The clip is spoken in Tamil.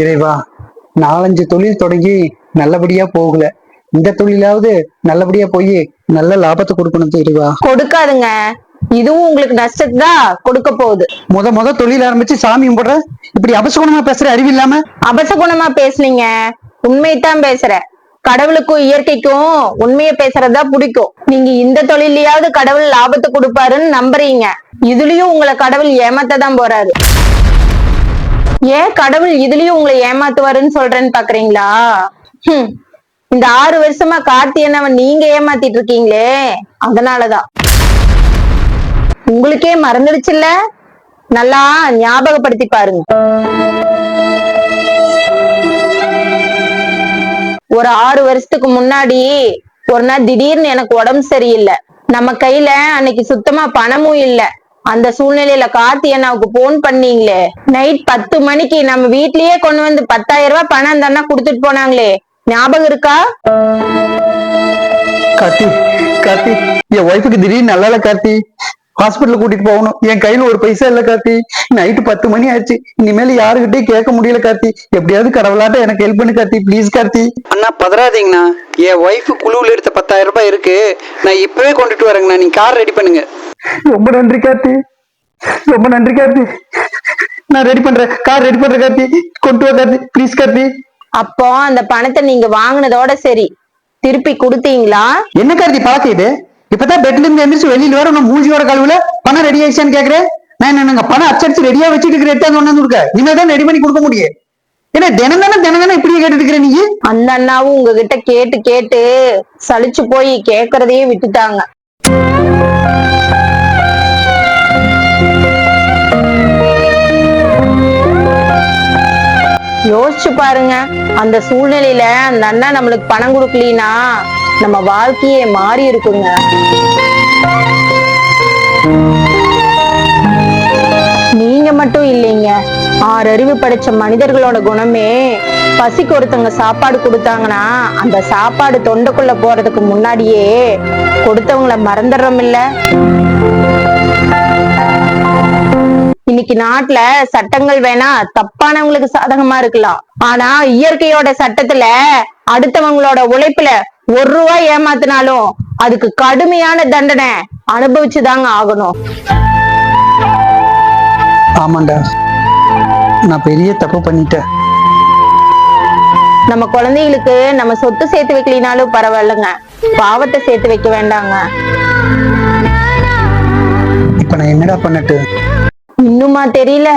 இறைவா, 4-5 தொழில் தொடங்கி நல்லபடியா போகல. இந்த தொழிலாவது நல்லபடியா போய் நல்ல லாபத்தை கொடுக்கணும் இறைவா. கொடுக்காதுங்க. இதுவும் உங்களுக்கு நஷ்டத்தை தான் கொடுக்க போகுது. முத தொழில் ஆரம்பிச்சு சாமி கும்பிடுற, இப்படி அபசகுணமா பேசுற அறிவு இல்லாம. அபசகுணமா பேசுனீங்க, உண்மையைத்தான் பேசுற. கடவுளுக்கும் இயற்கைக்கும் உண்மையை பேசுறதா பிடிக்கும். நீங்க இந்த தொழிலையாவது கடவுள் லாபத்தை கொடுப்பாருன்னு நம்புறீங்க. இதுலயும் உங்களை கடவுள் ஏமாத்ததான் போறாரு. ஏன் கடவுள் இதுலயும் உங்களை ஏமாத்துவாருன்னு சொல்றேன்னு பாக்குறீங்களா? இந்த 6 வருஷமா கார்த்தியனவன் நீங்க ஏமாத்திட்டு இருக்கீங்களே, அதனாலதான். உங்களுக்கே மறந்துடுச்சுல்ல, நல்லா ஞாபகப்படுத்தி பாருங்க. ஒரு 6 வருஷத்துக்கு முன்னாடி ஒரு நாள் திடீர்னு எனக்கு உடம்பு சரியில்லை. நம்ம கையில அன்னைக்கு சுத்தமா பணமும் இல்ல. அந்த சூழ்நிலையில கார்த்தி அண்ணாவுக்கு போன் பண்ணீங்களே, நைட் 10 மணிக்கு நம்ம வீட்லயே கொண்டு வந்து 10,000 ரூபாய் பணம் அந்த அண்ணா குடுத்துட்டு போனாங்களே, ஞாபகம் இருக்கா? கார்த்தி, கார்த்தி, என் ஒய்ஃபுக்கு திடீர்னு நல்லா கார்த்தி, ஹாஸ்பிட்டல் கூட்டிட்டு போகணும். என் கையில ஒரு பைசா இல்ல கார்த்தி. நைட்டு 10 மணி ஆயிடுச்சு. இனிமேல யாருகிட்டயும் கேட்க முடியல கார்த்தி. எப்படியாவது கடவுளாட்ட எனக்கு ஹெல்ப் பண்ணு கார்த்தி, பிளீஸ் கார்த்தி. அண்ணா பதறாதீங்கண்ணா, என் ஒய்ஃபு குழுவில் எடுத்த 10,000 ரூபாய் இருக்கு, நான் இப்பவே கொண்டுட்டு வரேங்கண்ணா. நீங்க கார் ரெடி பண்ணுங்க. ரொம்ப நன்றி கார்த்தி, ரொம்ப நன்றி கார்த்தி. நான் ரெடி பண்றேன், கார் ரெடி பண்றேன் கார்த்தி. கொண்டு வா கார்த்தி, பிளீஸ் கார்த்தி. அப்போ அந்த பணத்தை நீங்க வாங்கினதோட சரி, திருப்பி கொடுத்தீங்களா? என்ன கார்த்தி பழக்கம் இது? இப்பதான் பெட்ல இருந்து எந்திரிச்சு வெளியில வர மூஞ்சியோட கழுவுல பணம் ரெடி ஆயிடுச்சான்னு கேக்குறேன். நான் என்னங்க பணம் அச்சடிச்சு ரெடியா வச்சுட்டு எடுத்தாந்து ஒண்ணு கொடுக்க, இனிமேதான் ரெடி பண்ணி கொடுக்க முடியும். ஏன்னா தினம் தானே இப்படியே கேட்டு இருக்கிற நீ. அந்த அண்ணாவும் உங்ககிட்ட கேட்டு கேட்டு சலிச்சு போய் கேக்குறதையே விட்டுட்டாங்க. யோசிச்சு பாருங்க, அந்த சூழ்நிலையில அந்த அண்ணா நம்மளுக்கு பணம் கொடுக்கலனா நம்ம வாழ்க்கையே மாறி இருக்குங்க. நீங்க மட்டும் இல்லைங்க, 6 அறிவு படைச்ச மனிதர்களோட குணமே, பசிக்கு ஒருத்தவங்க சாப்பாடு கொடுத்தாங்கன்னா அந்த சாப்பாடு தொண்டைக்குள்ள போறதுக்கு முன்னாடியே கொடுத்தவங்களை மறந்துடுறோம் இல்ல. இன்னைக்கு நாட்டுல சட்டங்கள் வேணா தப்பானவங்களுக்கு சாதகமா இருக்கலாம், ஆனா இயற்கையோட சட்டத்துல அடுத்தவங்களோட உழைப்புல 1 ரூபாய் ஏமாத்தினாலும் அதுக்கு கடுமையான தண்டனை அனுபவிச்சுதாங்க ஆகணும். ஆமாண்டா, நான் பெரிய தப்பு பண்ணிட்டேன். நம்ம குழந்தைகளுக்கு நம்ம சொத்து சேர்த்து வைக்கலினாலும் பரவாயில்லைங்க, பாவத்தை சேர்த்து வைக்க வேண்டாங்க. இப்ப நான் என்னடா பண்ணட்டு? இன்னுமா தெரியல?